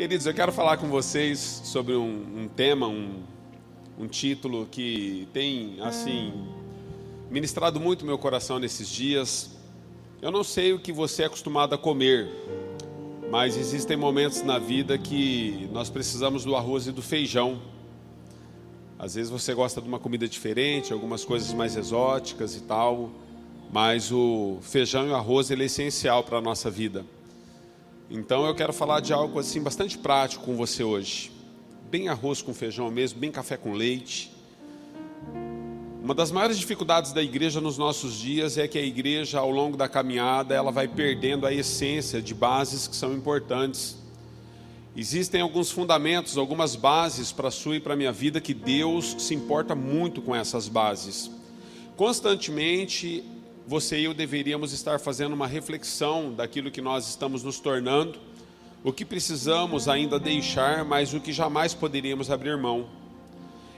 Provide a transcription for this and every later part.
Queridos, eu quero falar com vocês sobre um tema, um título que tem, assim, ministrado muito meu coração nesses dias. Eu não sei o que você é acostumado a comer, mas existem momentos na vida que nós precisamos do arroz e do feijão. Às vezes você gosta de uma comida diferente, algumas coisas mais exóticas e tal, mas o feijão e o arroz, ele é essencial para a nossa vida. Então eu quero falar de algo assim bastante prático com você hoje. Bem arroz com feijão mesmo, bem café com leite. Uma das maiores dificuldades da igreja nos nossos dias é que a igreja, ao longo da caminhada, ela vai perdendo a essência de bases que são importantes. Existem alguns fundamentos, algumas bases para a sua e para a minha vida que Deus se importa muito com essas bases. Constantemente, você e eu deveríamos estar fazendo uma reflexão daquilo que nós estamos nos tornando, o que precisamos ainda deixar, mas o que jamais poderíamos abrir mão.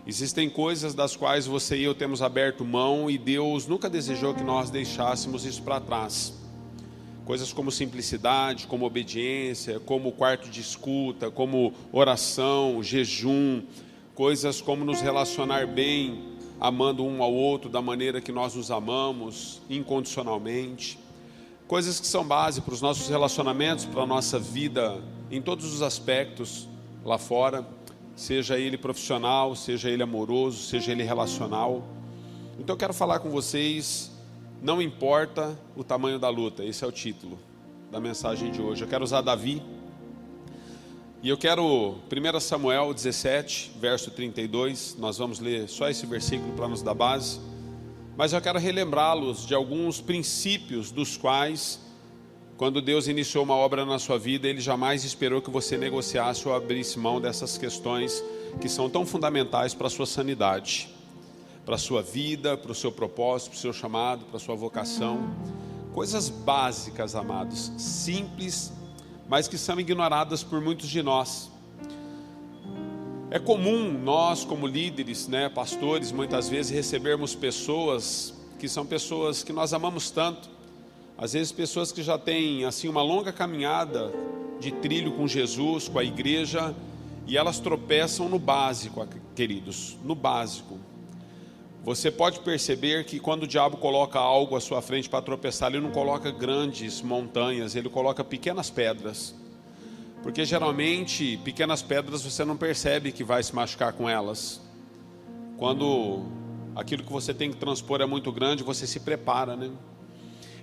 Existem coisas das quais você e eu temos aberto mão e Deus nunca desejou que nós deixássemos isso para trás. Coisas como simplicidade, como obediência, como quarto de escuta, como oração, jejum, coisas como nos relacionar bem, amando um ao outro da maneira que nós nos amamos, incondicionalmente. Coisas que são base para os nossos relacionamentos, para a nossa vida, em todos os aspectos lá fora, seja ele profissional, seja ele amoroso, seja ele relacional. Então eu quero falar com vocês, não importa o tamanho da luta, esse é o título da mensagem de hoje. Eu quero usar Davi, e eu quero 1 Samuel 17, verso 32, nós vamos ler só esse versículo para nos dar base, mas eu quero relembrá-los de alguns princípios dos quais, quando Deus iniciou uma obra na sua vida, Ele jamais esperou que você negociasse ou abrisse mão dessas questões que são tão fundamentais para a sua sanidade, para a sua vida, para o seu propósito, para o seu chamado, para a sua vocação. Coisas básicas, amados, simples, mas que são ignoradas por muitos de nós. É comum nós, como líderes, pastores, muitas vezes recebermos pessoas que são pessoas que nós amamos tanto, às vezes pessoas que já têm assim uma longa caminhada de trilho com Jesus, com a igreja, e elas tropeçam no básico, queridos, no básico. Você pode perceber que quando o diabo coloca algo à sua frente para tropeçar, ele não coloca grandes montanhas, ele coloca pequenas pedras. Porque geralmente, pequenas pedras você não percebe que vai se machucar com elas. Quando aquilo que você tem que transpor é muito grande, você se prepara,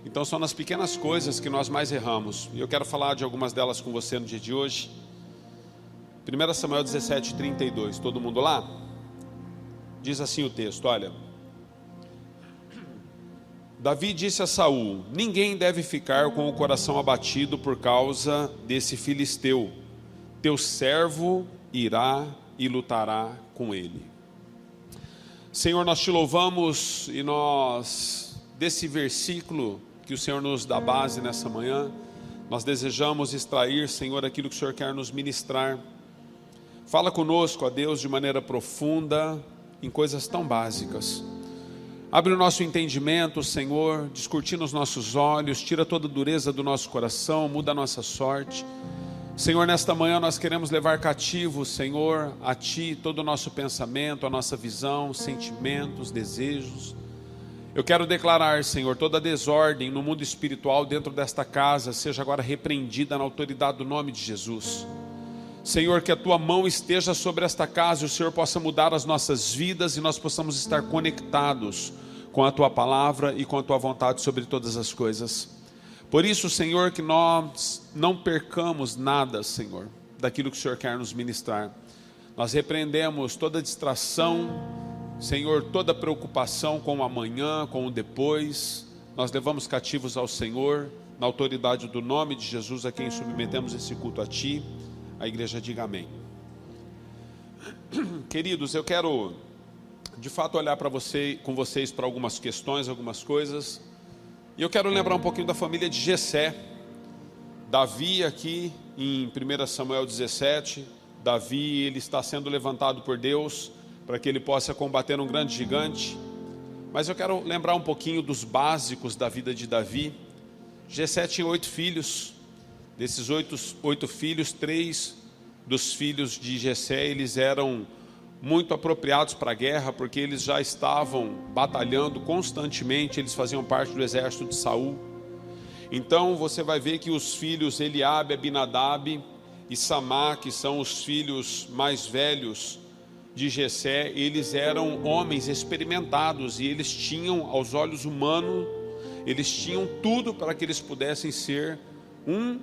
Então são nas pequenas coisas que nós mais erramos. E eu quero falar de algumas delas com você no dia de hoje. 1 Samuel 17, 32, todo mundo lá? Diz assim o texto, olha: Davi disse a Saul: ninguém deve ficar com o coração abatido por causa desse filisteu. Teu servo irá e lutará com ele. Senhor, nós te louvamos e nós, desse versículo que o Senhor nos dá base nessa manhã, nós desejamos extrair, Senhor, aquilo que o Senhor quer nos ministrar. Fala conosco, ó Deus, de maneira profunda, em coisas tão básicas. Abre o nosso entendimento, Senhor, descortina os nossos olhos, tira toda a dureza do nosso coração, muda a nossa sorte. Senhor, nesta manhã nós queremos levar cativo, Senhor, a Ti todo o nosso pensamento, a nossa visão, sentimentos, desejos. Eu quero declarar, Senhor, toda a desordem no mundo espiritual dentro desta casa seja agora repreendida na autoridade do nome de Jesus. Senhor, que a Tua mão esteja sobre esta casa e o Senhor possa mudar as nossas vidas e nós possamos estar conectados com a Tua palavra e com a Tua vontade sobre todas as coisas. Por isso, Senhor, que nós não percamos nada, Senhor, daquilo que o Senhor quer nos ministrar. Nós repreendemos toda distração, Senhor, toda preocupação com o amanhã, com o depois. Nós levamos cativos ao Senhor, na autoridade do nome de Jesus, a quem submetemos esse culto a Ti. A igreja diga amém. Queridos, eu quero de fato olhar com vocês para algumas questões, algumas coisas. E eu quero lembrar um pouquinho da família de Jessé. Davi aqui em 1 Samuel 17, Davi, ele está sendo levantado por Deus para que ele possa combater um grande gigante. Mas eu quero lembrar um pouquinho dos básicos da vida de Davi. Jessé tinha 8 filhos. Desses oito filhos, 3 dos filhos de Jessé, eles eram muito apropriados para a guerra, porque eles já estavam batalhando constantemente, eles faziam parte do exército de Saul. Então você vai ver que os filhos Eliabe, Abinadab e Samá, que são os filhos mais velhos de Jessé, eles eram homens experimentados e eles tinham, aos olhos humanos, eles tinham tudo para que eles pudessem ser um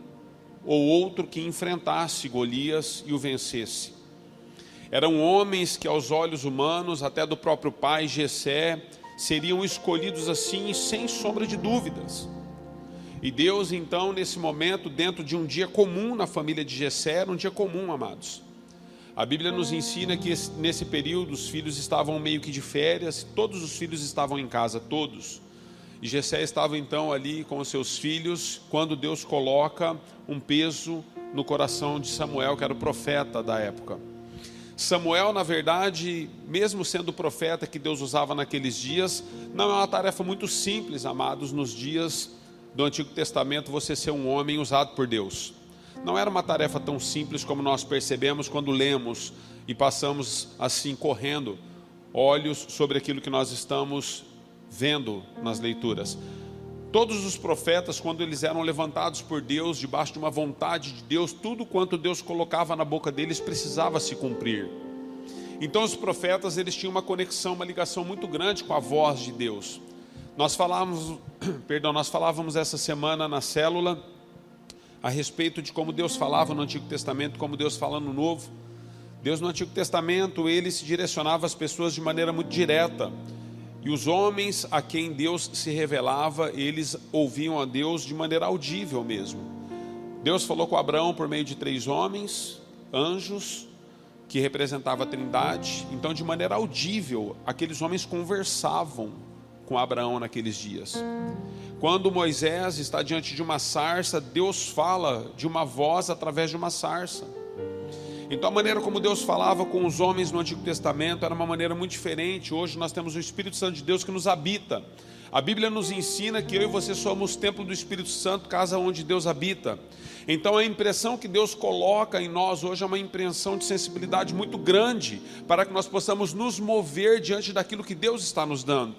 ou outro que enfrentasse Golias e o vencesse. Eram homens que aos olhos humanos, até do próprio pai Jessé, seriam escolhidos assim sem sombra de dúvidas. E Deus então nesse momento, dentro de um dia comum na família de Jessé, era um dia comum, amados. A Bíblia nos ensina que nesse período os filhos estavam meio que de férias, todos os filhos estavam em casa, todos. E Jessé estava então ali com os seus filhos, quando Deus coloca um peso no coração de Samuel, que era o profeta da época. Samuel, na verdade, mesmo sendo o profeta que Deus usava naqueles dias, não é uma tarefa muito simples, amados, nos dias do Antigo Testamento, você ser um homem usado por Deus. Não era uma tarefa tão simples como nós percebemos quando lemos e passamos assim correndo olhos sobre aquilo que nós estamos vendo nas leituras. Todos os profetas, quando eles eram levantados por Deus, debaixo de uma vontade de Deus, tudo quanto Deus colocava na boca deles precisava se cumprir. Então os profetas, eles tinham uma conexão, uma ligação muito grande com a voz de Deus. Nós falávamos essa semana na célula a respeito de como Deus falava no Antigo Testamento, como Deus fala no Novo. Deus no Antigo Testamento, ele se direcionava às pessoas de maneira muito direta. E os homens a quem Deus se revelava, eles ouviam a Deus de maneira audível mesmo. Deus falou com Abraão por meio de 3 homens, anjos, que representavam a Trindade. Então, de maneira audível, aqueles homens conversavam com Abraão naqueles dias. Quando Moisés está diante de uma sarça, Deus fala de uma voz através de uma sarça. Então a maneira como Deus falava com os homens no Antigo Testamento era uma maneira muito diferente. Hoje nós temos o Espírito Santo de Deus que nos habita. A Bíblia nos ensina que eu e você somos templo do Espírito Santo, casa onde Deus habita. Então a impressão que Deus coloca em nós hoje é uma impressão de sensibilidade muito grande, para que nós possamos nos mover diante daquilo que Deus está nos dando.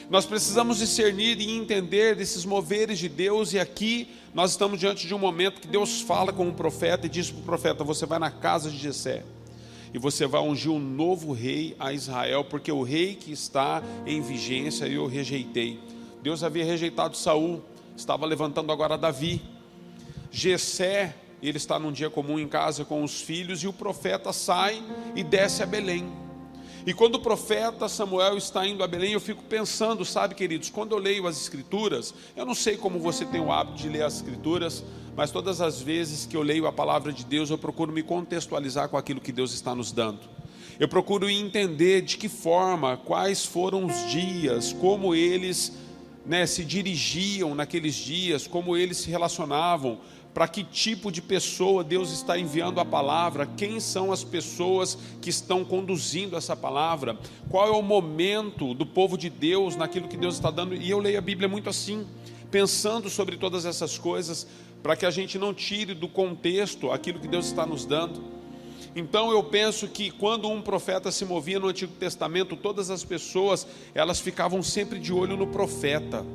Nós precisamos discernir e entender desses moveres de Deus, e aqui nós estamos diante de um momento que Deus fala com um profeta e diz para o profeta: você vai na casa de Jessé e você vai ungir um novo rei a Israel, porque o rei que está em vigência eu rejeitei. Deus havia rejeitado Saul, estava levantando agora Davi. Jessé, ele está num dia comum em casa com os filhos, e o profeta sai e desce a Belém. E quando o profeta Samuel está indo a Belém, eu fico pensando, sabe, queridos, quando eu leio as Escrituras, eu não sei como você tem o hábito de ler as Escrituras, mas todas as vezes que eu leio a palavra de Deus, eu procuro me contextualizar com aquilo que Deus está nos dando. Eu procuro entender de que forma, quais foram os dias, como eles se dirigiam naqueles dias, como eles se relacionavam, para que tipo de pessoa Deus está enviando a palavra, quem são as pessoas que estão conduzindo essa palavra, qual é o momento do povo de Deus naquilo que Deus está dando. E eu leio a Bíblia muito assim, pensando sobre todas essas coisas, para que a gente não tire do contexto aquilo que Deus está nos dando. Então eu penso que quando um profeta se movia no Antigo Testamento, todas as pessoas, elas ficavam sempre de olho no profeta.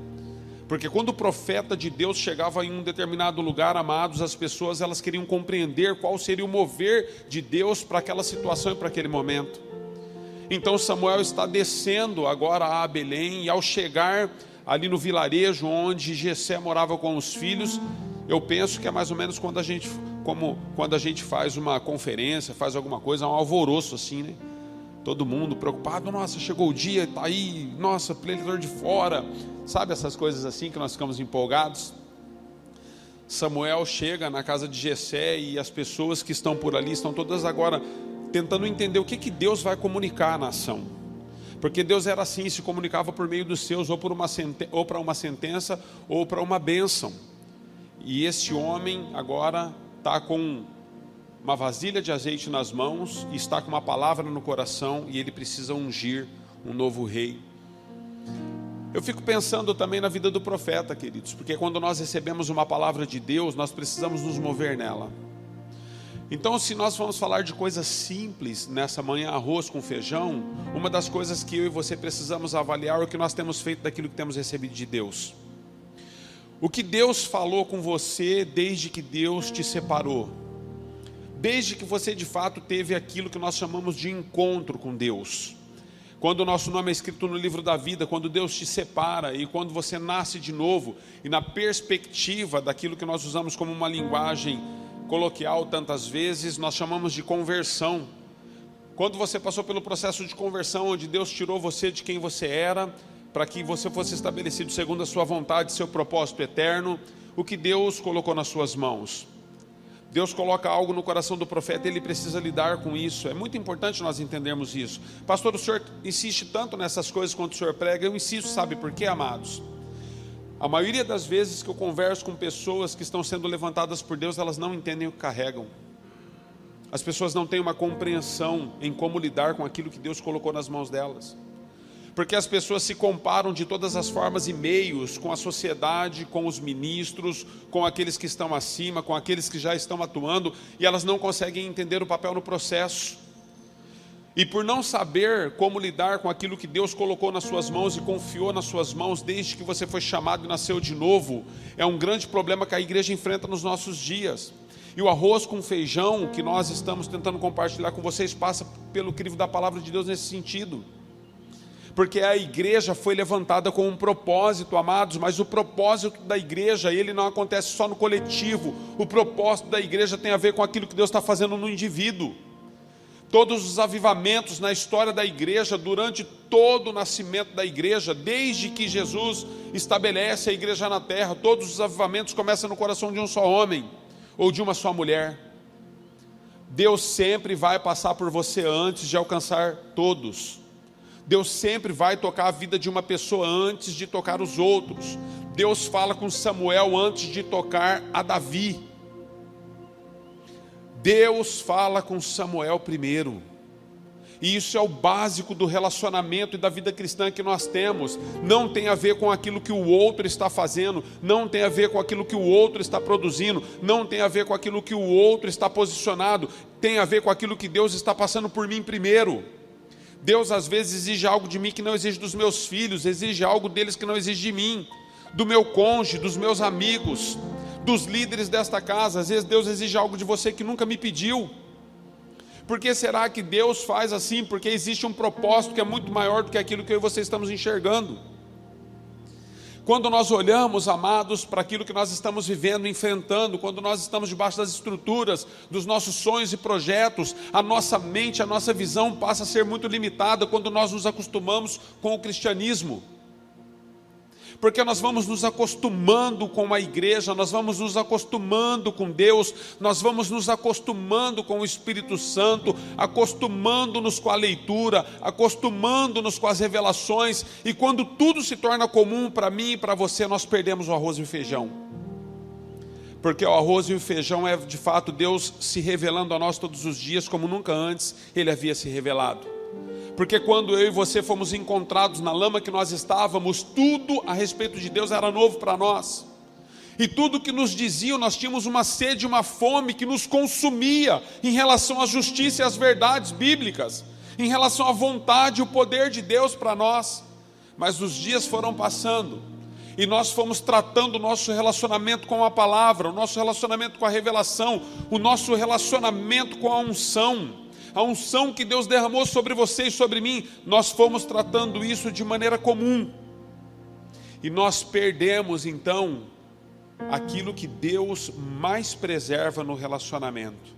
Porque quando o profeta de Deus chegava em um determinado lugar, amados, as pessoas elas queriam compreender qual seria o mover de Deus para aquela situação e para aquele momento. Então Samuel está descendo agora a Belém, e ao chegar ali no vilarejo onde Jessé morava com os filhos, eu penso que é mais ou menos quando a gente faz uma conferência, faz alguma coisa, um alvoroço assim, né? Todo mundo preocupado, nossa, chegou o dia, está aí, nossa, pleitor de fora, sabe essas coisas assim que nós ficamos empolgados. Samuel chega na casa de Jessé e as pessoas que estão por ali estão todas agora tentando entender o que Deus vai comunicar à nação. Porque Deus era assim, se comunicava por meio dos seus, ou para uma sentença ou para uma bênção. E esse homem agora está com uma vasilha de azeite nas mãos e está com uma palavra no coração, e ele precisa ungir um novo rei. Eu fico pensando também na vida do profeta, queridos, porque quando nós recebemos uma palavra de Deus, nós precisamos nos mover nela. Então, se nós vamos falar de coisas simples nessa manhã, arroz com feijão, uma das coisas que eu e você precisamos avaliar é o que nós temos feito daquilo que temos recebido de Deus. O que Deus falou com você desde que Deus te separou, desde que você de fato teve aquilo que nós chamamos de encontro com Deus. Quando o nosso nome é escrito no livro da vida, quando Deus te separa e quando você nasce de novo, e na perspectiva daquilo que nós usamos como uma linguagem coloquial tantas vezes, nós chamamos de conversão. Quando você passou pelo processo de conversão, onde Deus tirou você de quem você era, para que você fosse estabelecido segundo a sua vontade, seu propósito eterno, o que Deus colocou nas suas mãos. Deus coloca algo no coração do profeta, ele precisa lidar com isso. É muito importante nós entendermos isso. Pastor, o senhor insiste tanto nessas coisas quanto o senhor prega. Eu insisto, sabe por quê, amados? A maioria das vezes que eu converso com pessoas que estão sendo levantadas por Deus, elas não entendem o que carregam. As pessoas não têm uma compreensão em como lidar com aquilo que Deus colocou nas mãos delas. Porque as pessoas se comparam de todas as formas e meios com a sociedade, com os ministros, com aqueles que estão acima, com aqueles que já estão atuando, e elas não conseguem entender o papel no processo. E por não saber como lidar com aquilo que Deus colocou nas suas mãos e confiou nas suas mãos desde que você foi chamado e nasceu de novo, é um grande problema que a igreja enfrenta nos nossos dias. E o arroz com feijão que nós estamos tentando compartilhar com vocês passa pelo crivo da palavra de Deus nesse sentido. Porque a igreja foi levantada com um propósito, amados, mas o propósito da igreja, ele não acontece só no coletivo. O propósito da igreja tem a ver com aquilo que Deus está fazendo no indivíduo. Todos os avivamentos na história da igreja, durante todo o nascimento da igreja, desde que Jesus estabelece a igreja na terra, todos os avivamentos começam no coração de um só homem, ou de uma só mulher. Deus sempre vai passar por você antes de alcançar todos. Deus sempre vai tocar a vida de uma pessoa antes de tocar os outros. Deus fala com Samuel antes de tocar a Davi. Deus fala com Samuel primeiro. E isso é o básico do relacionamento e da vida cristã que nós temos. Não tem a ver com aquilo que o outro está fazendo, não tem a ver com aquilo que o outro está produzindo, não tem a ver com aquilo que o outro está posicionado, tem a ver com aquilo que Deus está passando por mim primeiro. Deus às vezes exige algo de mim que não exige dos meus filhos, exige algo deles que não exige de mim, do meu cônjuge, dos meus amigos, dos líderes desta casa. Às vezes Deus exige algo de você que nunca me pediu. Por que será que Deus faz assim? Porque existe um propósito que é muito maior do que aquilo que eu e você estamos enxergando. Quando nós olhamos, amados, para aquilo que nós estamos vivendo, enfrentando, quando nós estamos debaixo das estruturas dos nossos sonhos e projetos, a nossa mente, a nossa visão passa a ser muito limitada quando nós nos acostumamos com o cristianismo. Porque nós vamos nos acostumando com a igreja, nós vamos nos acostumando com Deus, nós vamos nos acostumando com o Espírito Santo, acostumando-nos com a leitura, acostumando-nos com as revelações, e quando tudo se torna comum para mim e para você, nós perdemos o arroz e o feijão. Porque o arroz e o feijão é de fato Deus se revelando a nós todos os dias, como nunca antes Ele havia se revelado. Porque quando eu e você fomos encontrados na lama que nós estávamos, tudo a respeito de Deus era novo para nós. E tudo que nos diziam, nós tínhamos uma sede, uma fome que nos consumia em relação à justiça e às verdades bíblicas, em relação à vontade e o poder de Deus para nós. Mas os dias foram passando e nós fomos tratando o nosso relacionamento com a palavra, o nosso relacionamento com a revelação, o nosso relacionamento com a unção que Deus derramou sobre você e sobre mim. Nós fomos tratando isso de maneira comum, e nós perdemos então aquilo que Deus mais preserva no relacionamento,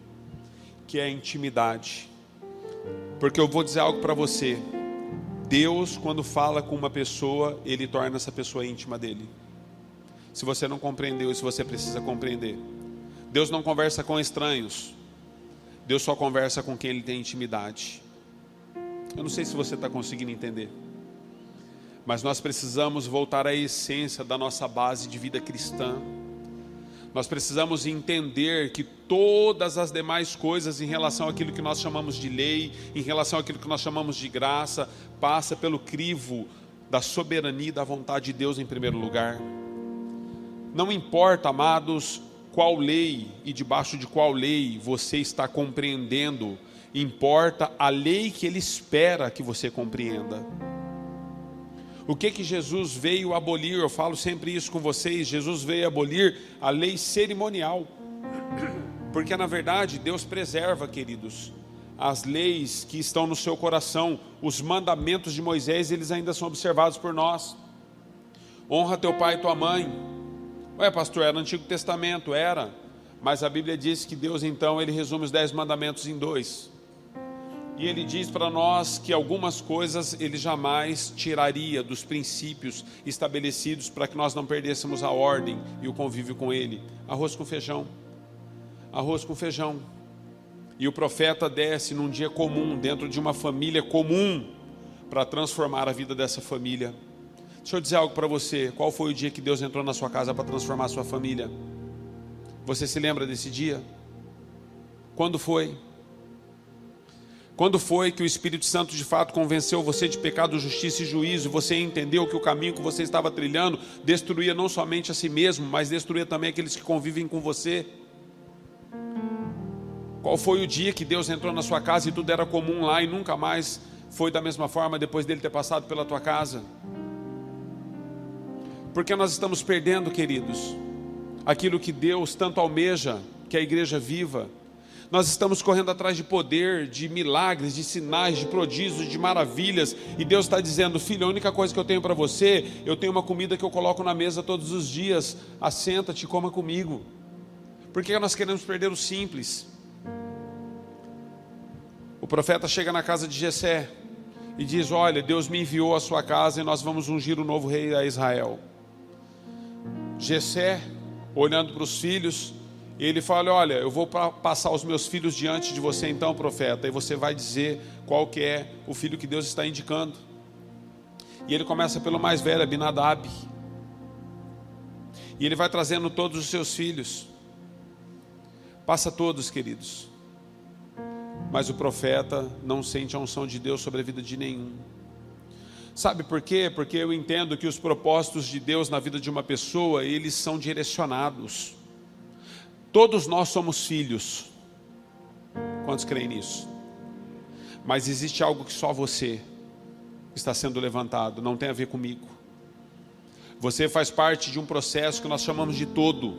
que é a intimidade. Porque eu vou dizer algo para você: Deus, quando fala com uma pessoa, Ele torna essa pessoa íntima dele. Se você não compreendeu isso, você precisa compreender. Deus não conversa com estranhos, Deus só conversa com quem Ele tem intimidade. Eu não sei se você está conseguindo entender, mas nós precisamos voltar à essência da nossa base de vida cristã. Nós precisamos entender que todas as demais coisas em relação àquilo que nós chamamos de lei, em relação àquilo que nós chamamos de graça, passa pelo crivo da soberania e da vontade de Deus em primeiro lugar. Não importa, amados, qual lei e debaixo de qual lei você está compreendendo. Importa a lei que Ele espera que você compreenda. O que Jesus veio abolir? Eu falo sempre isso com vocês. Jesus veio abolir a lei cerimonial. Porque na verdade Deus preserva, queridos, as leis que estão no seu coração. Os mandamentos de Moisés, eles ainda são observados por nós. Honra teu pai e tua mãe. Ué, pastor, era no Antigo Testamento? Era. Mas a Bíblia diz que Deus então, Ele resume os 10 mandamentos em 2. E Ele diz para nós que algumas coisas Ele jamais tiraria dos princípios estabelecidos para que nós não perdêssemos a ordem e o convívio com Ele. Arroz com feijão. Arroz com feijão. E o profeta desce num dia comum, dentro de uma família comum, para transformar a vida dessa família. Deixa eu dizer algo para você. Qual foi o dia que Deus entrou na sua casa para transformar a sua família? Você se lembra desse dia? Quando foi? Quando foi que o Espírito Santo de fato convenceu você de pecado, justiça e juízo? E você entendeu que o caminho que você estava trilhando destruía não somente a si mesmo, mas destruía também aqueles que convivem com você? Qual foi o dia que Deus entrou na sua casa e tudo era comum lá e nunca mais foi da mesma forma depois dele ter passado pela tua casa? Porque nós estamos perdendo, queridos, aquilo que Deus tanto almeja, que a igreja viva. Nós estamos correndo atrás de poder, de milagres, de sinais, de prodígios, de maravilhas. E Deus está dizendo: filho, a única coisa que eu tenho para você, eu tenho uma comida que eu coloco na mesa todos os dias. Assenta-te e coma comigo. Por que nós queremos perder o simples? O profeta chega na casa de Jessé e diz: olha, Deus me enviou à sua casa e nós vamos ungir o novo rei a Israel. Jessé, olhando para os filhos, ele fala: olha, eu vou passar os meus filhos diante de você então, profeta, e você vai dizer qual que é o filho que Deus está indicando. E ele começa pelo mais velho, Abinadab. E ele vai trazendo todos os seus filhos. Passa todos, queridos. Mas o profeta não sente a unção de Deus sobre a vida de nenhum. Sabe por quê? Porque eu entendo que os propósitos de Deus na vida de uma pessoa, eles são direcionados. Todos nós somos filhos. Quantos creem nisso? Mas existe algo que só você está sendo levantado, não tem a ver comigo. Você faz parte de um processo que nós chamamos de todo.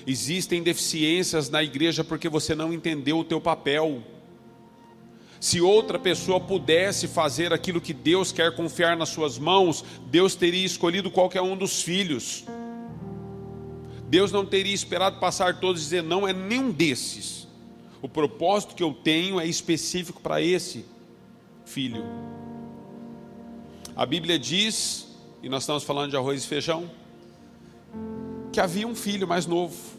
Existem deficiências na igreja porque você não entendeu o teu papel. Se outra pessoa pudesse fazer aquilo que Deus quer confiar nas suas mãos, Deus teria escolhido qualquer um dos filhos. Deus não teria esperado passar todos e dizer: não é nenhum desses. O propósito que eu tenho é específico para esse filho. A Bíblia diz, e nós estamos falando de arroz e feijão, que havia um filho mais novo.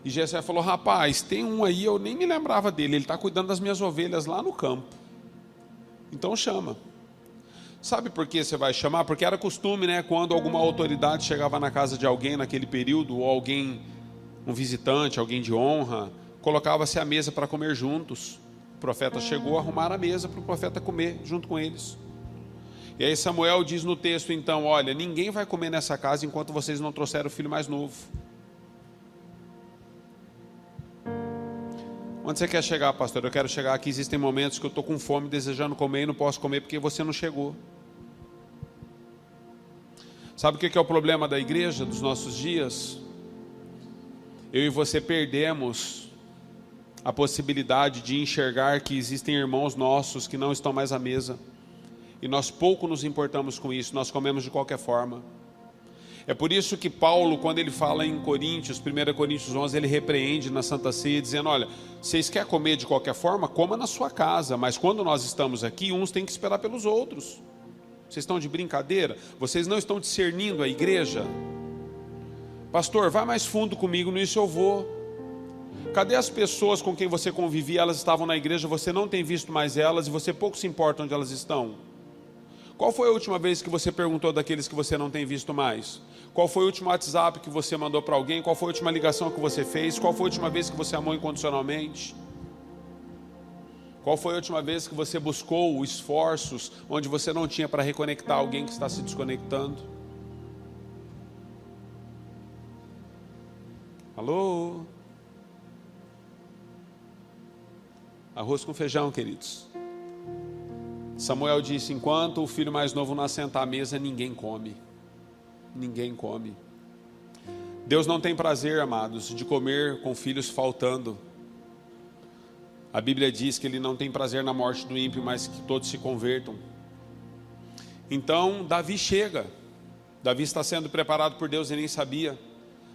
E Jessé falou: rapaz, tem um aí, eu nem me lembrava dele, ele está cuidando das minhas ovelhas lá no campo. Então chama. Sabe por que você vai chamar? Porque era costume, né? Quando alguma autoridade chegava na casa de alguém naquele período, ou alguém, um visitante, alguém de honra, colocava-se à mesa para comer juntos. O profeta chegou a arrumar a mesa para o profeta comer junto com eles. E aí Samuel diz no texto então: olha, ninguém vai comer nessa casa enquanto vocês não trouxeram o filho mais novo. Onde você quer chegar, pastor? Eu quero chegar aqui. Existem momentos que eu estou com fome, desejando comer e não posso comer porque você não chegou. Sabe o que é o problema da igreja dos nossos dias? Eu e você perdemos a possibilidade de enxergar que existem irmãos nossos que não estão mais à mesa. E nós pouco nos importamos com isso, nós comemos de qualquer forma. É por isso que Paulo, quando ele fala em Coríntios, 1 Coríntios 11, ele repreende na Santa Ceia, dizendo: olha, vocês querem comer de qualquer forma? Coma na sua casa, mas quando nós estamos aqui, uns têm que esperar pelos outros. Vocês estão de brincadeira? Vocês não estão discernindo a igreja? Pastor, vai mais fundo comigo, nisso eu vou. Cadê as pessoas com quem você convivia? Elas estavam na igreja, você não tem visto mais elas e você pouco se importa onde elas estão. Qual foi a última vez que você perguntou daqueles que você não tem visto mais? Qual foi o último WhatsApp que você mandou para alguém? Qual foi a última ligação que você fez? Qual foi a última vez que você amou incondicionalmente? Qual foi a última vez que você buscou esforços onde você não tinha para reconectar alguém que está se desconectando? Alô? Arroz com feijão, queridos. Samuel disse: enquanto o filho mais novo não assentar à mesa, ninguém come. Ninguém come. Deus não tem prazer, amados, de comer com filhos faltando. A Bíblia diz que Ele não tem prazer na morte do ímpio, mas que todos se convertam. Então Davi chega. Davi está sendo preparado por Deus e nem sabia.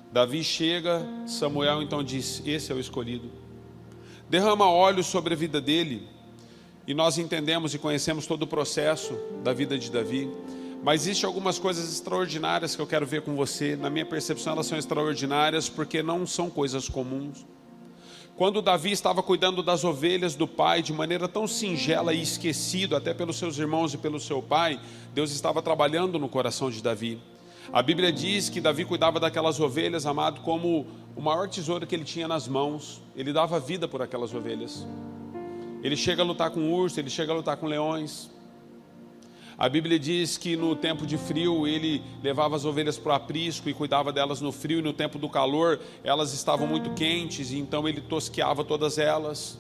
Davi chega, Samuel então diz: esse é o escolhido. Derrama óleo sobre a vida dele. E nós entendemos e conhecemos todo o processo da vida de Davi. Mas existem algumas coisas extraordinárias que eu quero ver com você. Na minha percepção, elas são extraordinárias porque não são coisas comuns. Quando Davi estava cuidando das ovelhas do pai de maneira tão singela e esquecido até pelos seus irmãos e pelo seu pai, Deus estava trabalhando no coração de Davi. A Bíblia diz que Davi cuidava daquelas ovelhas, amado, como o maior tesouro que ele tinha nas mãos. Ele dava vida por aquelas ovelhas. Ele chega a lutar com urso, ele chega a lutar com leões. A Bíblia diz que no tempo de frio ele levava as ovelhas para o aprisco e cuidava delas no frio, e no tempo do calor elas estavam muito quentes, e então ele tosqueava todas elas.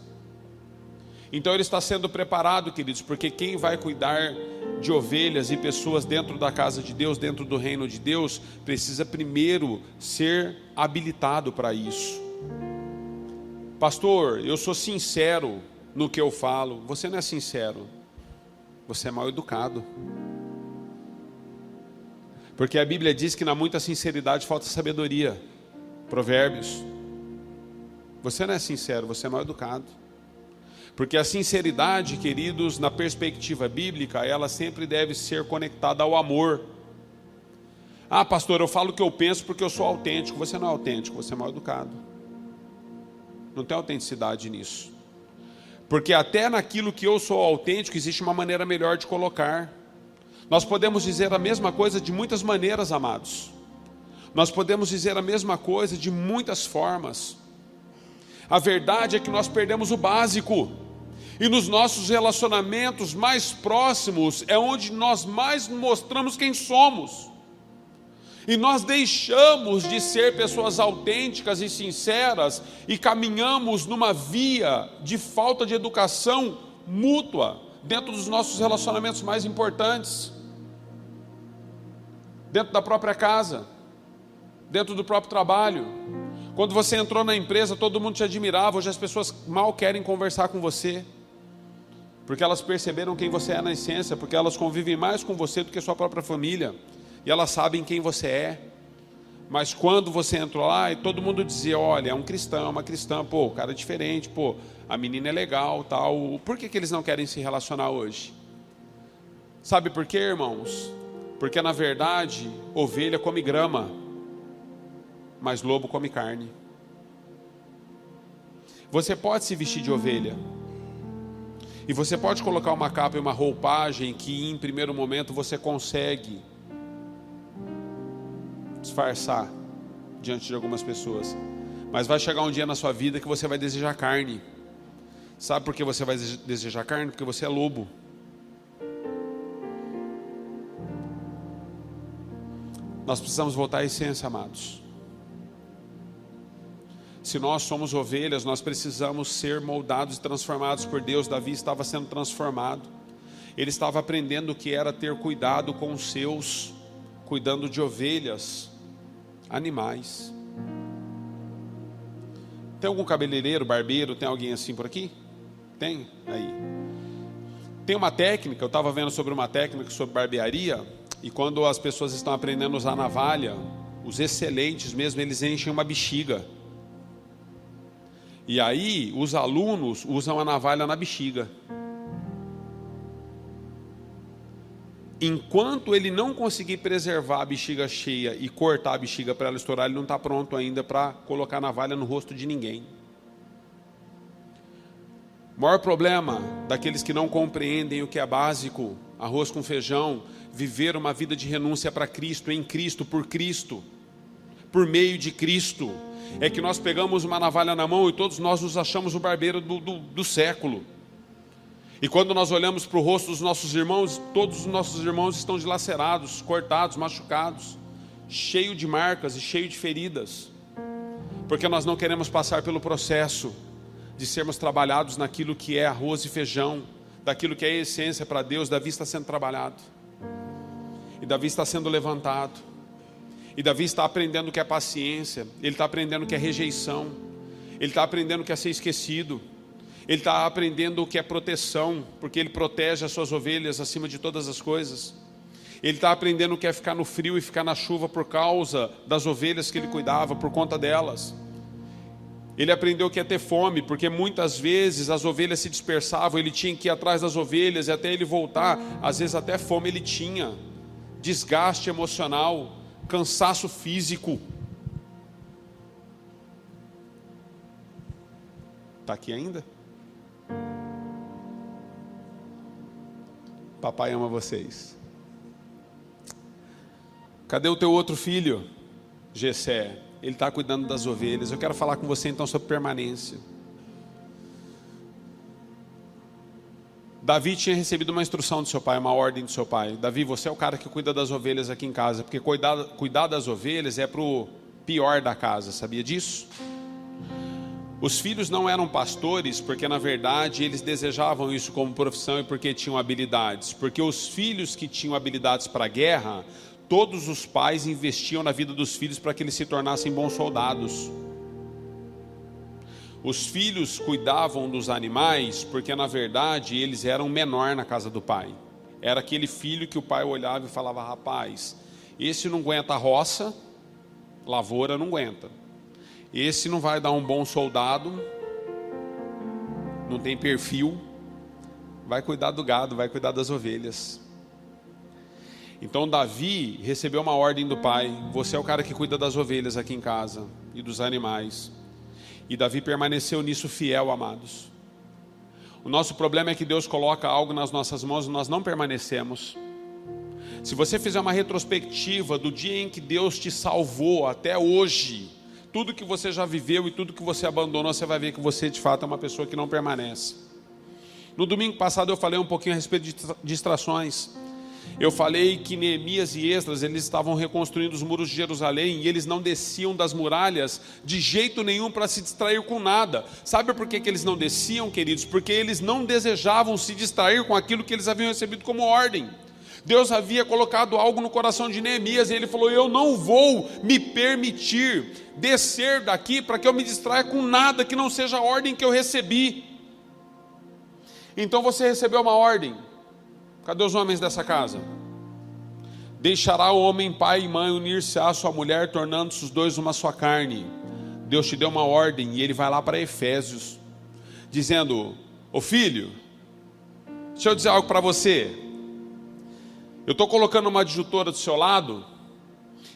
Então ele está sendo preparado, queridos, porque quem vai cuidar de ovelhas e pessoas dentro da casa de Deus, dentro do reino de Deus, precisa primeiro ser habilitado para isso. Pastor, eu sou sincero no que eu falo. Você não é sincero. Você é mal educado. Porque a Bíblia diz que na muita sinceridade falta sabedoria. Provérbios. Você não é sincero, você é mal educado. Porque a sinceridade, queridos, na perspectiva bíblica, ela sempre deve ser conectada ao amor. Ah, pastor, eu falo o que eu penso porque eu sou autêntico. Você não é autêntico, você é mal educado. Não tem autenticidade nisso. Porque até naquilo que eu sou autêntico, existe uma maneira melhor de colocar. Nós podemos dizer a mesma coisa de muitas maneiras, amados. Nós podemos dizer a mesma coisa de muitas formas. A verdade é que nós perdemos o básico. E nos nossos relacionamentos mais próximos é onde nós mais mostramos quem somos. E nós deixamos de ser pessoas autênticas e sinceras e caminhamos numa via de falta de educação mútua dentro dos nossos relacionamentos mais importantes. Dentro da própria casa, dentro do próprio trabalho. Quando você entrou na empresa, todo mundo te admirava. Hoje as pessoas mal querem conversar com você, porque elas perceberam quem você é na essência, porque elas convivem mais com você do que a sua própria família. E elas sabem quem você é. Mas quando você entrou lá, e todo mundo dizia: olha, é um cristão, é uma cristã, pô, o cara é diferente, pô, a menina é legal, tal. Por que eles não querem se relacionar hoje? Sabe por quê, irmãos? Porque na verdade, ovelha come grama, mas lobo come carne. Você pode se vestir de ovelha, e você pode colocar uma capa e uma roupagem que em primeiro momento você consegue disfarçar diante de algumas pessoas, mas vai chegar um dia na sua vida que você vai desejar carne. Sabe por que você vai desejar carne? Porque você é lobo. Nós precisamos voltar à essência, amados. Se nós somos ovelhas, nós precisamos ser moldados e transformados por Deus. Davi estava sendo transformado. Ele estava aprendendo o que era ter cuidado com os seus, cuidando de ovelhas, animais. Tem algum cabeleireiro, barbeiro, tem alguém assim por aqui? Tem? Aí. Tem uma técnica, eu estava vendo sobre uma técnica sobre barbearia, e quando as pessoas estão aprendendo a usar navalha, os excelentes mesmo, eles enchem uma bexiga. E aí, os alunos usam a navalha na bexiga. Enquanto ele não conseguir preservar a bexiga cheia e cortar a bexiga para ela estourar, ele não está pronto ainda para colocar a navalha no rosto de ninguém. O maior problema daqueles que não compreendem o que é básico, arroz com feijão, viver uma vida de renúncia para Cristo, em Cristo, por meio de Cristo, é que nós pegamos uma navalha na mão e todos nós nos achamos o barbeiro do século. E quando nós olhamos para o rosto dos nossos irmãos, todos os nossos irmãos estão dilacerados, cortados, machucados, cheio de marcas e cheio de feridas. porque nós não queremos passar pelo processo de sermos trabalhados naquilo que é arroz e feijão, daquilo que é a essência para Deus. Davi está sendo trabalhado, e Davi está sendo levantado, e Davi está aprendendo o que é paciência, ele está aprendendo o que é rejeição, ele está aprendendo o que é ser esquecido, ele está aprendendo o que é proteção, porque ele protege as suas ovelhas acima de todas as coisas. Ele está aprendendo o que é ficar no frio e ficar na chuva por causa das ovelhas que ele cuidava, por conta delas. Ele aprendeu o que é ter fome, porque muitas vezes as ovelhas se dispersavam, ele tinha que ir atrás das ovelhas, e até ele voltar, às vezes até fome ele tinha, desgaste emocional, cansaço físico. Está aqui ainda? Papai ama vocês. Cadê o teu outro filho, Jessé? Ele está cuidando das ovelhas. Eu quero falar com você então sobre permanência. Davi tinha recebido uma instrução do seu pai, uma ordem do seu pai. Davi, você é o cara que cuida das ovelhas aqui em casa, porque cuidar das ovelhas é para o pior da casa, sabia disso? Os filhos não eram pastores porque na verdade eles desejavam isso como profissão e porque tinham habilidades. Porque os filhos que tinham habilidades para a guerra, todos os pais investiam na vida dos filhos para que eles se tornassem bons soldados. Os filhos cuidavam dos animais porque na verdade eles eram menor na casa do pai. Era aquele filho que o pai olhava e falava: rapaz, esse não aguenta a roça, lavoura não aguenta. Esse não vai dar um bom soldado, não tem perfil, vai cuidar do gado, vai cuidar das ovelhas. Então Davi recebeu uma ordem do pai: você é o cara que cuida das ovelhas aqui em casa e dos animais. E Davi permaneceu nisso fiel, amados. O nosso problema é que Deus coloca algo nas nossas mãos e nós não permanecemos. Se você fizer uma retrospectiva do dia em que Deus te salvou até hoje, tudo que você já viveu e tudo que você abandonou, você vai ver que você de fato é uma pessoa que não permanece. No domingo passado eu falei um pouquinho a respeito de distrações. Eu falei que Neemias e Esdras, eles estavam reconstruindo os muros de Jerusalém e eles não desciam das muralhas de jeito nenhum para se distrair com nada. Sabe por que eles não desciam, queridos? Porque eles não desejavam se distrair com aquilo que eles haviam recebido como ordem. Deus havia colocado algo no coração de Neemias e ele falou: eu não vou me permitir descer daqui para que eu me distraia com nada que não seja a ordem que eu recebi. Então você recebeu uma ordem. Cadê os homens dessa casa? Deixará o homem pai e mãe, unir-se à sua mulher, tornando-se os dois uma só carne. Deus te deu uma ordem e ele vai lá para Efésios, dizendo: ô filho, deixa eu dizer algo para você. Eu estou colocando uma adjutora do seu lado,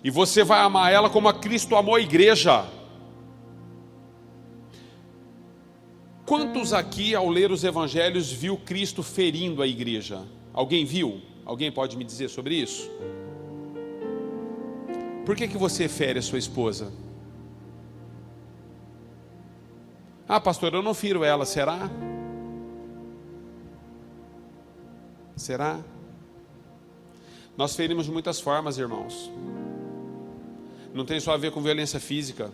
e você vai amar ela como a Cristo amou a igreja. Quantos aqui, ao ler os evangelhos, viu Cristo ferindo a igreja? Alguém viu? Alguém pode me dizer sobre isso? Por que você fere a sua esposa? Ah, pastor, eu não firo ela, será? Será? Nós ferimos de muitas formas, irmãos. Não tem só a ver com violência física.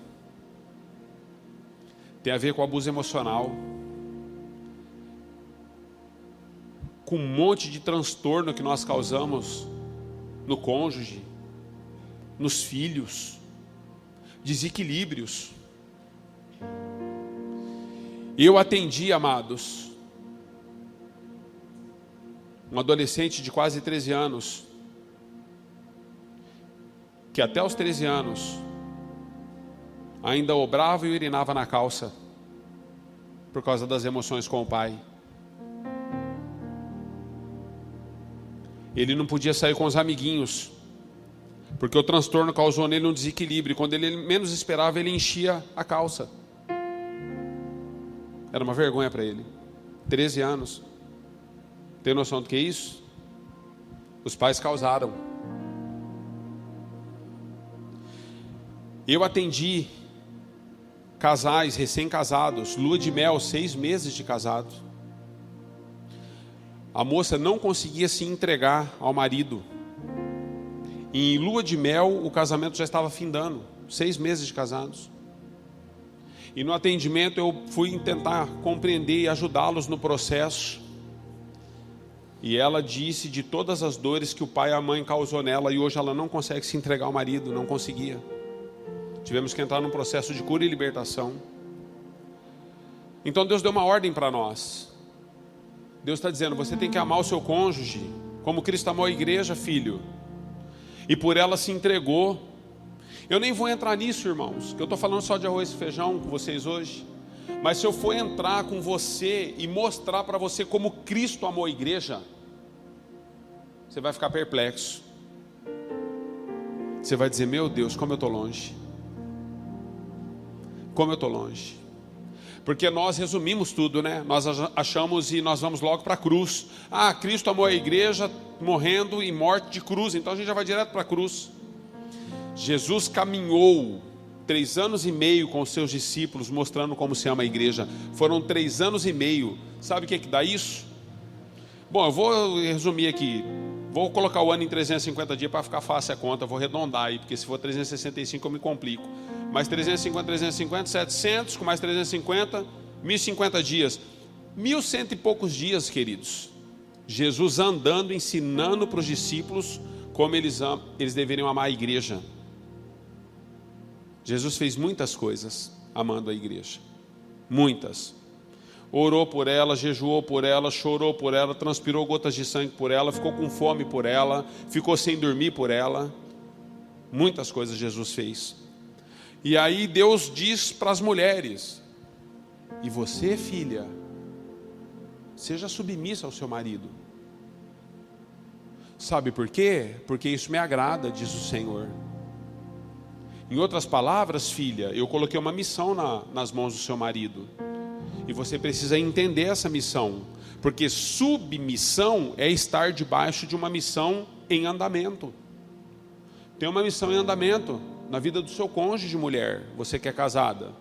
Tem a ver com abuso emocional. Com um monte de transtorno que nós causamos no cônjuge, nos filhos, desequilíbrios. Eu atendi, amados, um adolescente de quase 13 anos, que até os 13 anos ainda obrava e urinava na calça por causa das emoções com o pai. Ele não podia sair com os amiguinhos porque o transtorno causou nele um desequilíbrio. Quando ele menos esperava, ele enchia a calça. Era uma vergonha para ele. 13 anos. Tem noção do que é isso? Os pais causaram. Eu atendi casais recém-casados, lua de mel, 6 meses de casado. A moça não conseguia se entregar ao marido. E em lua de mel, o casamento já estava findando. 6 meses de casados. E no atendimento eu fui tentar compreender e ajudá-los no processo. E ela disse de todas as dores que o pai e a mãe causou nela, e hoje ela não consegue se entregar ao marido, não conseguia. Tivemos que entrar num processo de cura e libertação. Então Deus deu uma ordem para nós. Deus está dizendo, você tem que amar o seu cônjuge, como Cristo amou a igreja, filho. E por ela se entregou. Eu nem vou entrar nisso, irmãos, que eu estou falando só de arroz e feijão com vocês hoje. Mas se eu for entrar com você e mostrar para você como Cristo amou a igreja, você vai ficar perplexo. Você vai dizer, meu Deus, como eu estou longe. Como eu estou longe. Porque nós resumimos tudo, né? Nós achamos e nós vamos logo para a cruz. Ah, Cristo amou a igreja morrendo em morte de cruz, então a gente já vai direto para a cruz. Jesus caminhou 3 anos e meio com os seus discípulos, mostrando como se ama a igreja. Foram 3 anos e meio. Sabe o que dá isso? Bom, eu vou resumir aqui. Vou colocar o ano em 350 dias para ficar fácil a conta. Vou arredondar aí, porque se for 365 eu me complico. Mais 350, 700, com mais 350, 1050 dias. 1100 e poucos dias, queridos. Jesus andando, ensinando para os discípulos como eles deveriam amar a igreja. Jesus fez muitas coisas amando a igreja, muitas. Orou por ela, jejuou por ela, chorou por ela, transpirou gotas de sangue por ela, ficou com fome por ela, ficou sem dormir por ela. Muitas coisas Jesus fez. E aí Deus diz para as mulheres, e você, filha, seja submissa ao seu marido. Sabe por quê? Porque isso me agrada, diz o Senhor. Em outras palavras, filha, eu coloquei uma missão nas mãos do seu marido. E você precisa entender essa missão. Porque submissão é estar debaixo de uma missão em andamento. Tem uma missão em andamento na vida do seu cônjuge, mulher. Você que é casada.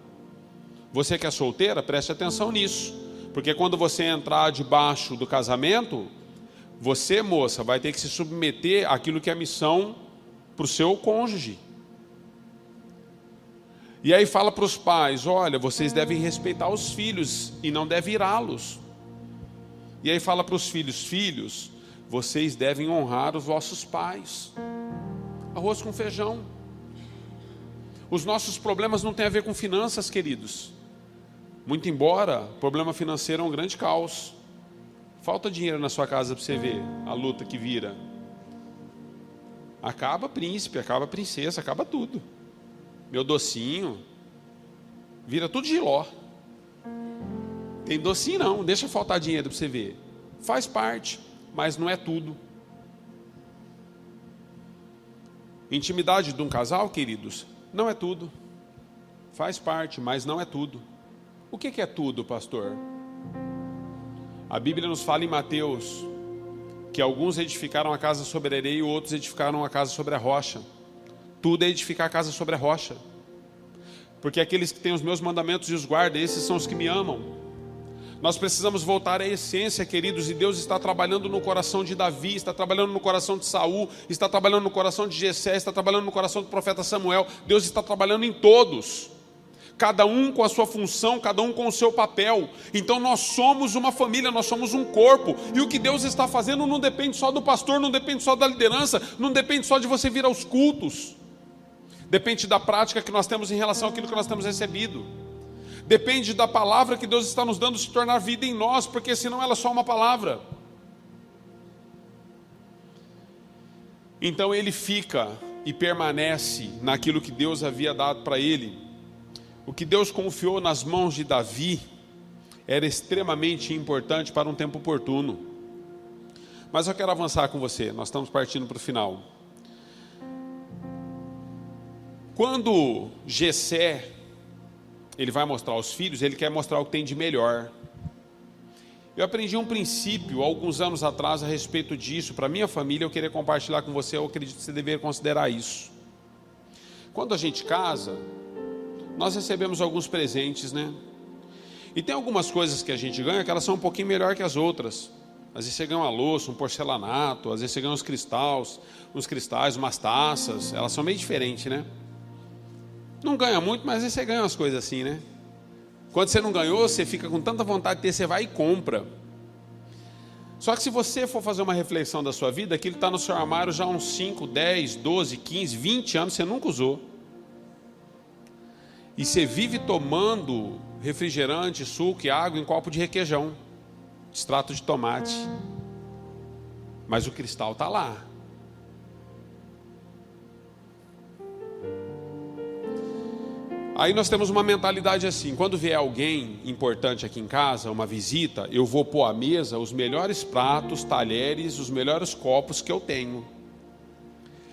Você que é solteira, preste atenção nisso. Porque quando você entrar debaixo do casamento, você, moça, vai ter que se submeter àquilo que é a missão para o seu cônjuge. E aí fala para os pais, olha, vocês devem respeitar os filhos e não devem irá-los. E aí fala para os filhos, filhos, vocês devem honrar os vossos pais. Arroz com feijão. Os nossos problemas não têm a ver com finanças, queridos. Muito embora, problema financeiro é um grande caos. Falta dinheiro na sua casa para você ver a luta que vira. Acaba príncipe, acaba princesa, acaba tudo. Meu docinho, vira tudo giló. Tem docinho não, deixa faltar dinheiro para você ver. Faz parte, mas não é tudo. Intimidade de um casal, queridos, não é tudo. Faz parte, mas não é tudo. O que é tudo, pastor? A Bíblia nos fala em Mateus que alguns edificaram a casa sobre a areia e outros edificaram a casa sobre a rocha. Tudo é edificar a casa sobre a rocha. Porque aqueles que têm os meus mandamentos e os guardam, esses são os que me amam. Nós precisamos voltar à essência, queridos, e Deus está trabalhando no coração de Davi, está trabalhando no coração de Saul, está trabalhando no coração de Jessé, está trabalhando no coração do profeta Samuel. Deus está trabalhando em todos. Cada um com a sua função, cada um com o seu papel. Então nós somos uma família, nós somos um corpo. E o que Deus está fazendo não depende só do pastor, não depende só da liderança, não depende só de você vir aos cultos. Depende da prática que nós temos em relação àquilo que nós temos recebido. Depende da palavra que Deus está nos dando se tornar vida em nós, porque senão ela é só uma palavra. Então ele fica e permanece naquilo que Deus havia dado para ele. O que Deus confiou nas mãos de Davi era extremamente importante para um tempo oportuno. Mas eu quero avançar com você, nós estamos partindo para o final. Quando Jessé, ele vai mostrar aos filhos, ele quer mostrar o que tem de melhor. Eu aprendi um princípio, alguns anos atrás, a respeito disso, para a minha família, eu queria compartilhar com você, eu acredito que você deveria considerar isso. Quando a gente casa, nós recebemos alguns presentes, né? E tem algumas coisas que a gente ganha que elas são um pouquinho melhor que as outras. Às vezes você ganha uma louça, um porcelanato, às vezes você ganha uns cristais, umas taças, elas são meio diferentes, né? Não ganha muito, mas às vezes você ganha umas coisas assim, né? Quando você não ganhou, você fica com tanta vontade de ter, você vai e compra. Só que se você for fazer uma reflexão da sua vida, aquilo está no seu armário já há uns 5, 10, 12, 15, 20 anos, você nunca usou. E você vive tomando refrigerante, suco e água em copo de requeijão, extrato de tomate. Mas o cristal está lá. Aí nós temos uma mentalidade assim: quando vier alguém importante aqui em casa, uma visita, eu vou pôr à mesa os melhores pratos, talheres, os melhores copos que eu tenho.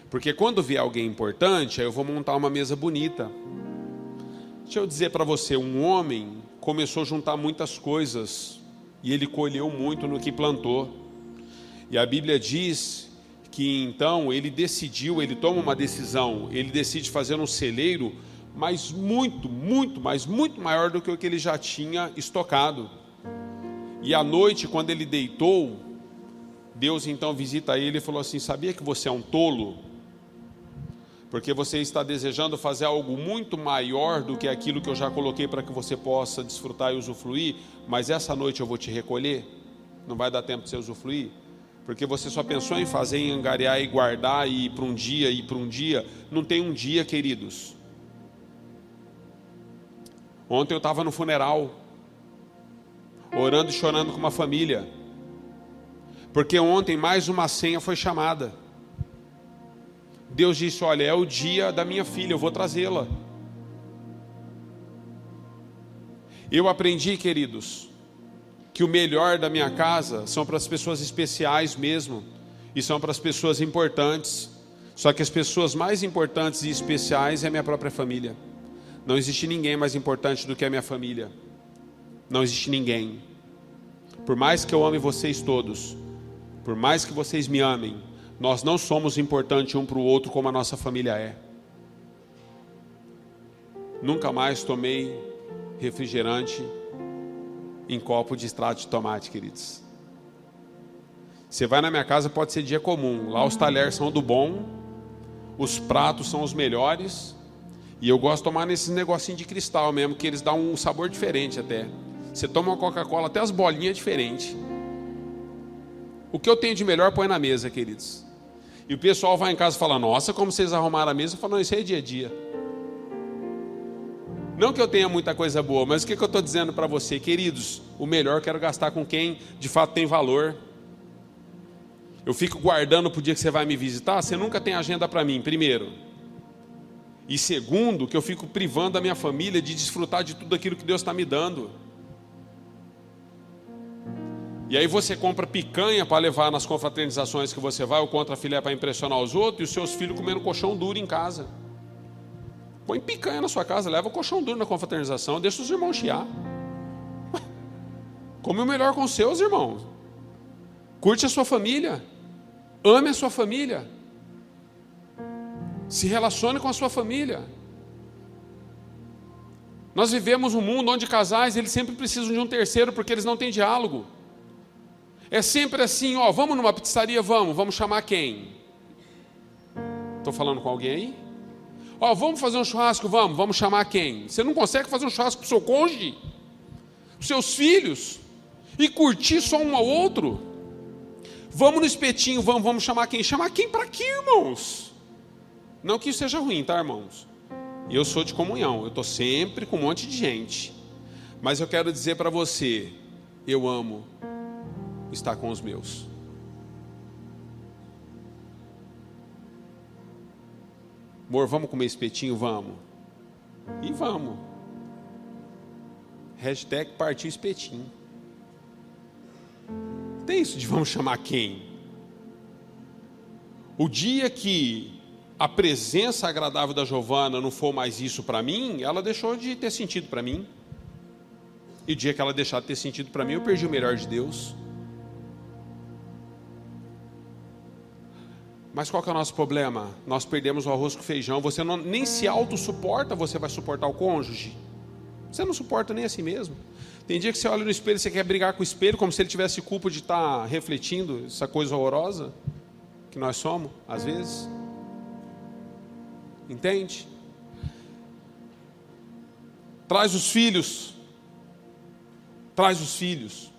Porque quando vier alguém importante, aí eu vou montar uma mesa bonita. Deixa eu dizer para você, um homem começou a juntar muitas coisas e ele colheu muito no que plantou. E a Bíblia diz que então ele decidiu, ele toma uma decisão, ele decide fazer um celeiro, mas muito maior do que o que ele já tinha estocado. E à noite, quando ele deitou, Deus então visita ele e falou assim: sabia que você é um tolo? Porque você está desejando fazer algo muito maior do que aquilo que eu já coloquei para que você possa desfrutar e usufruir, mas essa noite eu vou te recolher, não vai dar tempo de você usufruir, porque você só pensou em fazer, em angariar e guardar e ir para um dia, não tem um dia, queridos. Ontem eu estava no funeral, orando e chorando com uma família, porque ontem mais uma senha foi chamada. Deus disse: olha, é o dia da minha filha, eu vou trazê-la. Eu aprendi, queridos, que o melhor da minha casa são para as pessoas especiais mesmo, e são para as pessoas importantes. Só que as pessoas mais importantes e especiais é a minha própria família. Não existe ninguém mais importante do que a minha família. Não existe ninguém. Por mais que eu ame vocês todos, por mais que vocês me amem, nós não somos importantes um para o outro como a nossa família é. Nunca mais tomei refrigerante em copo de extrato de tomate, queridos. Você vai na minha casa, pode ser dia comum. Lá os talheres são do bom, os pratos são os melhores. E eu gosto de tomar nesses negocinhos de cristal mesmo, que eles dão um sabor diferente até. Você toma uma Coca-Cola, até as bolinhas diferentes. O que eu tenho de melhor põe na mesa, queridos. E o pessoal vai em casa e fala: nossa, como vocês arrumaram a mesa. Eu falo: não, isso aí é dia a dia. Não que eu tenha muita coisa boa, mas o que eu estou dizendo para você, queridos? O melhor eu quero gastar com quem de fato tem valor. Eu fico guardando para o dia que você vai me visitar, você nunca tem agenda para mim, primeiro. E segundo, que eu fico privando a minha família de desfrutar de tudo aquilo que Deus está me dando. E aí você compra picanha para levar nas confraternizações que você vai, ou contra filé para impressionar os outros, e os seus filhos comendo colchão duro em casa. Põe picanha na sua casa, leva o colchão duro na confraternização, deixa os irmãos chiar. Come o melhor com os seus irmãos. Curte a sua família. Ame a sua família. Se relacione com a sua família. Nós vivemos um mundo onde casais, eles sempre precisam de um terceiro, porque eles não têm diálogo. É sempre assim: ó, vamos numa pizzaria, vamos chamar quem? Estou falando com alguém aí? Ó, vamos fazer um churrasco, vamos chamar quem? Você não consegue fazer um churrasco para o seu cônjuge, para os seus filhos, e curtir só um ao outro? Vamos no espetinho, vamos chamar quem? Chamar quem para quê, irmãos? Não que isso seja ruim, tá, irmãos? Eu sou de comunhão, eu estou sempre com um monte de gente. Mas eu quero dizer para você, eu amo estar com os meus. Amor, vamos comer espetinho? Vamos. E vamos. Hashtag partiu espetinho. Tem isso de vamos chamar quem? O dia que a presença agradável da Giovana não for mais isso para mim, ela deixou de ter sentido para mim. E o dia que ela deixar de ter sentido para mim, eu perdi o melhor de Deus. Mas qual que é o nosso problema? Nós perdemos o arroz com feijão. Você nem se autossuporta, você vai suportar o cônjuge? Você não suporta nem a si mesmo. Tem dia que você olha no espelho e você quer brigar com o espelho, como se ele tivesse culpa de estar refletindo essa coisa horrorosa que nós somos, às vezes. Entende? Traz os filhos Traz os filhos.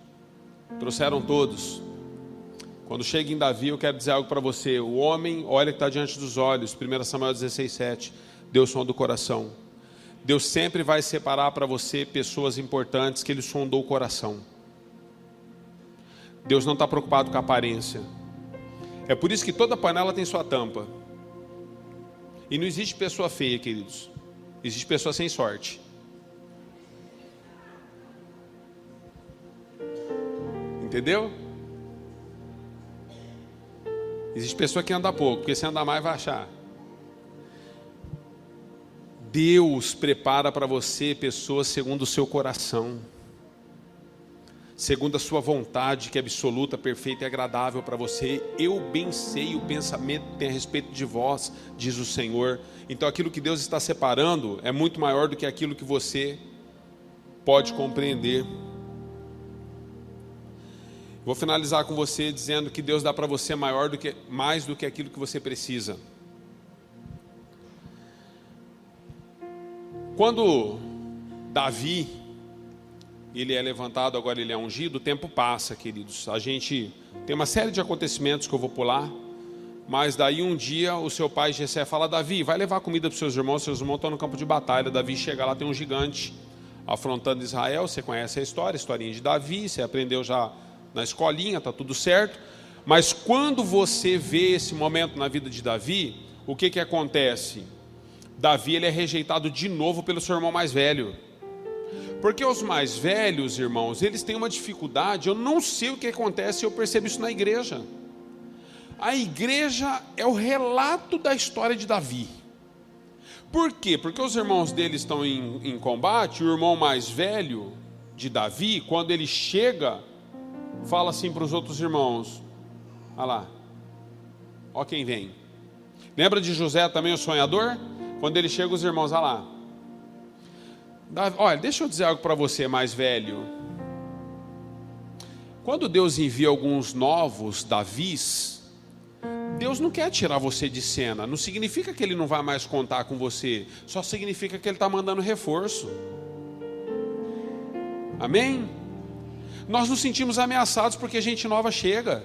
Trouxeram todos. Quando chega em Davi, eu quero dizer algo para você. O homem olha que está diante dos olhos. 1 Samuel 16:7. Deus sonda o coração. Deus sempre vai separar para você pessoas importantes que Ele sondou o coração. Deus não está preocupado com a aparência. É por isso que toda panela tem sua tampa. E não existe pessoa feia, queridos. Existe pessoa sem sorte. Entendeu? Existe pessoa que anda pouco, porque se andar mais vai achar. Deus prepara para você pessoas segundo o seu coração, segundo a sua vontade, que é absoluta, perfeita e agradável para você. Eu bem sei o pensamento que tem a respeito de vós, diz o Senhor. Então aquilo que Deus está separando é muito maior do que aquilo que você pode compreender. Vou finalizar com você dizendo que Deus dá para você mais do que aquilo que você precisa. Quando Davi, ele é levantado, agora ele é ungido, o tempo passa, queridos. A gente tem uma série de acontecimentos que eu vou pular, mas daí um dia o seu pai Jessé fala: Davi, vai levar comida para os seus irmãos estão no campo de batalha. Davi chega lá, tem um gigante afrontando Israel. Você conhece a história, a historinha de Davi, você aprendeu já na escolinha, está tudo certo. Mas quando você vê esse momento na vida de Davi, o que acontece? Davi, ele é rejeitado de novo pelo seu irmão mais velho. Porque os mais velhos, irmãos, eles têm uma dificuldade. Eu não sei o que acontece, eu percebo isso na igreja. A igreja é o relato da história de Davi. Por quê? Porque os irmãos dele estão em combate. O irmão mais velho de Davi, quando ele chega, fala assim para os outros irmãos: olha lá, ó quem vem. Lembra de José também, o sonhador? Quando ele chega, os irmãos, olha lá. Olha, deixa eu dizer algo para você, mais velho. Quando Deus envia alguns novos Davis, Deus não quer tirar você de cena. Não significa que Ele não vai mais contar com você. Só significa que Ele está mandando reforço. Amém? Nós nos sentimos ameaçados porque gente nova chega.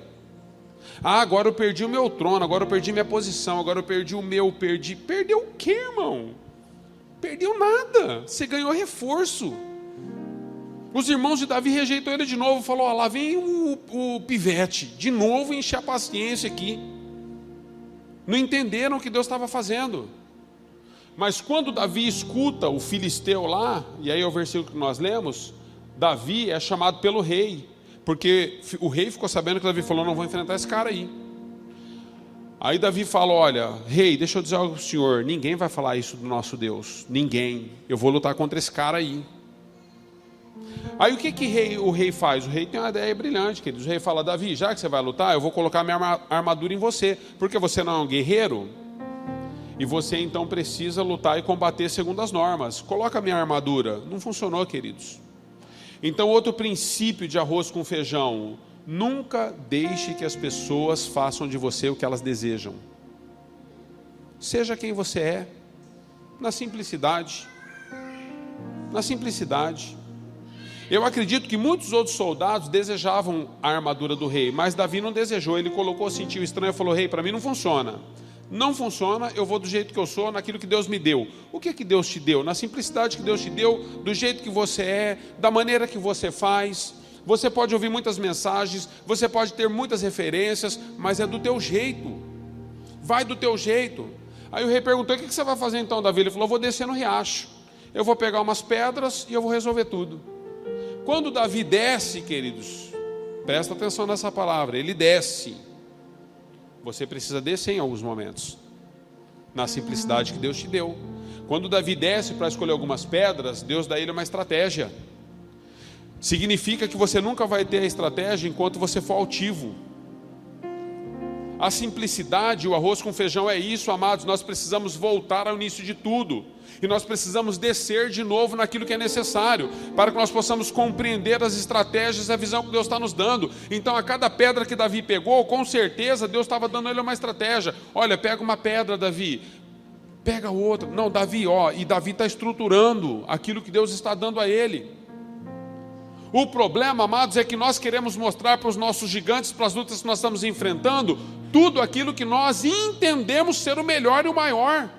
Ah, agora eu perdi o meu trono, agora eu perdi minha posição, agora eu perdi o meu, Perdeu o quê, irmão? Perdeu nada, você ganhou reforço. Os irmãos de Davi rejeitou ele de novo, falou: ó, lá vem o pivete, de novo encher a paciência aqui. Não entenderam o que Deus estava fazendo. Mas quando Davi escuta o filisteu lá, e aí é o versículo que nós lemos, Davi é chamado pelo rei, porque o rei ficou sabendo que Davi falou: não vou enfrentar esse cara aí. Aí Davi fala: olha, rei, deixa eu dizer algo para o senhor, ninguém vai falar isso do nosso Deus, ninguém, eu vou lutar contra esse cara aí. Aí o que o rei faz? O rei tem uma ideia brilhante, queridos. O rei fala: Davi, já que você vai lutar, eu vou colocar minha armadura em você, porque você não é um guerreiro, e você então precisa lutar e combater segundo as normas. Coloca a minha armadura. Não funcionou, queridos. Então, outro princípio de arroz com feijão: nunca deixe que as pessoas façam de você o que elas desejam. Seja quem você é, na simplicidade. Na simplicidade. Eu acredito que muitos outros soldados desejavam a armadura do rei, mas Davi não desejou. Ele colocou, sentiu estranho e falou: rei, para mim não funciona. Não funciona, eu vou do jeito que eu sou, naquilo que Deus me deu. O que Deus te deu? Na simplicidade que Deus te deu, do jeito que você é, da maneira que você faz. Você pode ouvir muitas mensagens, você pode ter muitas referências, mas é do teu jeito. Vai do teu jeito. Aí o rei perguntou: o que você vai fazer então, Davi? Ele falou: eu vou descer no riacho. Eu vou pegar umas pedras e eu vou resolver tudo. Quando Davi desce, queridos, presta atenção nessa palavra, ele desce. Você precisa descer em alguns momentos, na simplicidade que Deus te deu. Quando Davi desce para escolher algumas pedras, Deus dá a ele uma estratégia. Significa que você nunca vai ter a estratégia enquanto você for altivo. A simplicidade, o arroz com feijão é isso, amados. Nós precisamos voltar ao início de tudo. E nós precisamos descer de novo naquilo que é necessário, para que nós possamos compreender as estratégias e a visão que Deus está nos dando. Então, a cada pedra que Davi pegou, com certeza Deus estava dando a ele uma estratégia. Olha, pega uma pedra, Davi, pega outra. Não, Davi, e Davi está estruturando aquilo que Deus está dando a ele. O problema, amados, é que nós queremos mostrar para os nossos gigantes, para as lutas que nós estamos enfrentando, tudo aquilo que nós entendemos ser o melhor e o maior.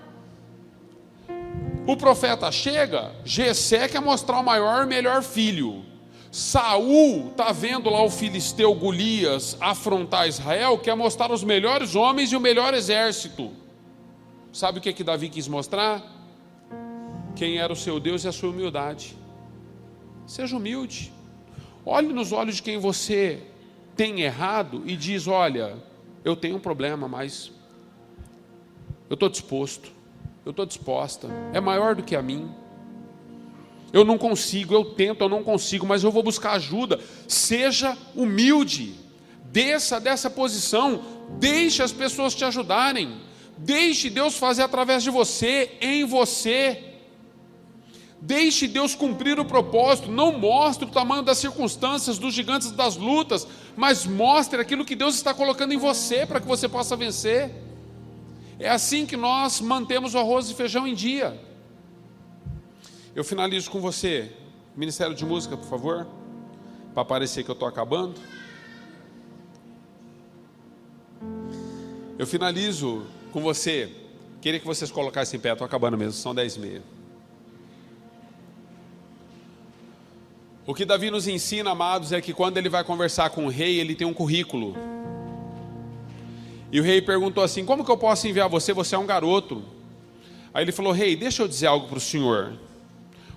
O profeta chega, Jessé quer mostrar o maior e melhor filho. Saul está vendo lá o filisteu Golias afrontar Israel, quer mostrar os melhores homens e o melhor exército. Sabe o que Davi quis mostrar? Quem era o seu Deus e a sua humildade. Seja humilde. Olhe nos olhos de quem você tem errado e diz: olha, eu tenho um problema, mas eu estou disposto, eu estou disposta, é maior do que a mim. Eu não consigo, eu tento, eu não consigo, mas eu vou buscar ajuda. Seja humilde, desça dessa posição, deixe as pessoas te ajudarem, deixe Deus fazer através de você, em você. Deixe Deus cumprir o propósito. Não mostre o tamanho das circunstâncias, dos gigantes, das lutas, mas mostre aquilo que Deus está colocando em você, para que você possa vencer. É assim que nós mantemos o arroz e feijão em dia. Eu finalizo com você. Ministério de Música, por favor, para parecer que eu estou acabando. Eu finalizo com você. Queria que vocês colocassem em pé. Estou acabando mesmo, são 10h30. O que Davi nos ensina, amados, é que quando ele vai conversar com o rei, ele tem um currículo. E o rei perguntou assim: como que eu posso enviar você? Você é um garoto. Aí ele falou: rei, deixa eu dizer algo para o senhor.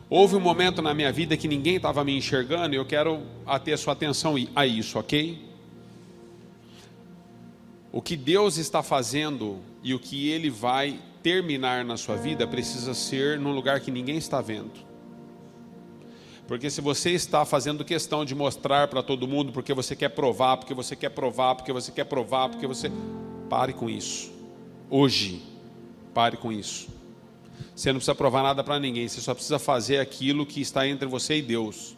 Houve um momento na minha vida que ninguém estava me enxergando e eu quero ter a sua atenção a isso, ok? O que Deus está fazendo e o que Ele vai terminar na sua vida precisa ser num lugar que ninguém está vendo. Porque se você está fazendo questão de mostrar para todo mundo, porque você quer provar, porque você quer provar, porque você quer provar, porque você... Pare com isso. Hoje, pare com isso. Você não precisa provar nada para ninguém, você só precisa fazer aquilo que está entre você e Deus.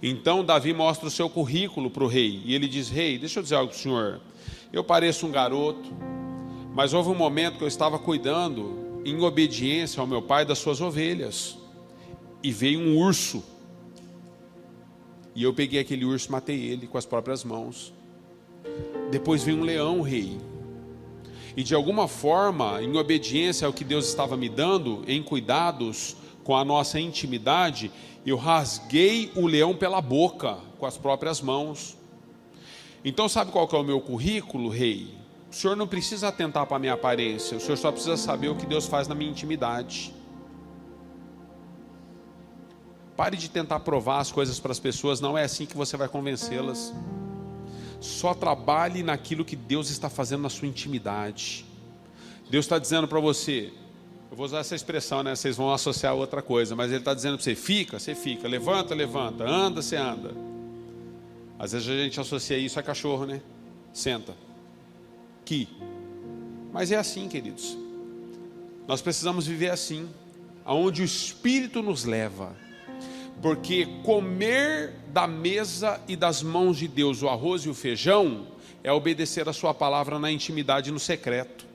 Então Davi mostra o seu currículo para o rei, e ele diz: rei, deixa eu dizer algo para o senhor. Eu pareço um garoto, mas houve um momento que eu estava cuidando, em obediência ao meu pai, das suas ovelhas. E veio um urso, e eu peguei aquele urso e matei ele com as próprias mãos. Depois veio um leão, rei, e de alguma forma, em obediência ao que Deus estava me dando, em cuidados com a nossa intimidade, eu rasguei o leão pela boca, com as próprias mãos. Então sabe qual que é o meu currículo, rei? O senhor não precisa atentar para a minha aparência, o senhor só precisa saber o que Deus faz na minha intimidade. Pare de tentar provar as coisas para as pessoas, não é assim que você vai convencê-las. Só trabalhe naquilo que Deus está fazendo na sua intimidade. Deus está dizendo para você, eu vou usar essa expressão, né? Vocês vão associar a outra coisa, mas Ele está dizendo para você: fica, você fica, levanta, levanta, anda, você anda. Às vezes a gente associa isso a cachorro, né? Senta. Que. Mas é assim, queridos. Nós precisamos viver assim, aonde o Espírito nos leva. Porque comer da mesa e das mãos de Deus o arroz e o feijão é obedecer a sua palavra na intimidade e no secreto.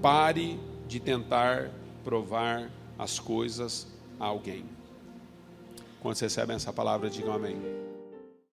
Pare de tentar provar as coisas a alguém. Quando vocês recebem essa palavra, digam amém.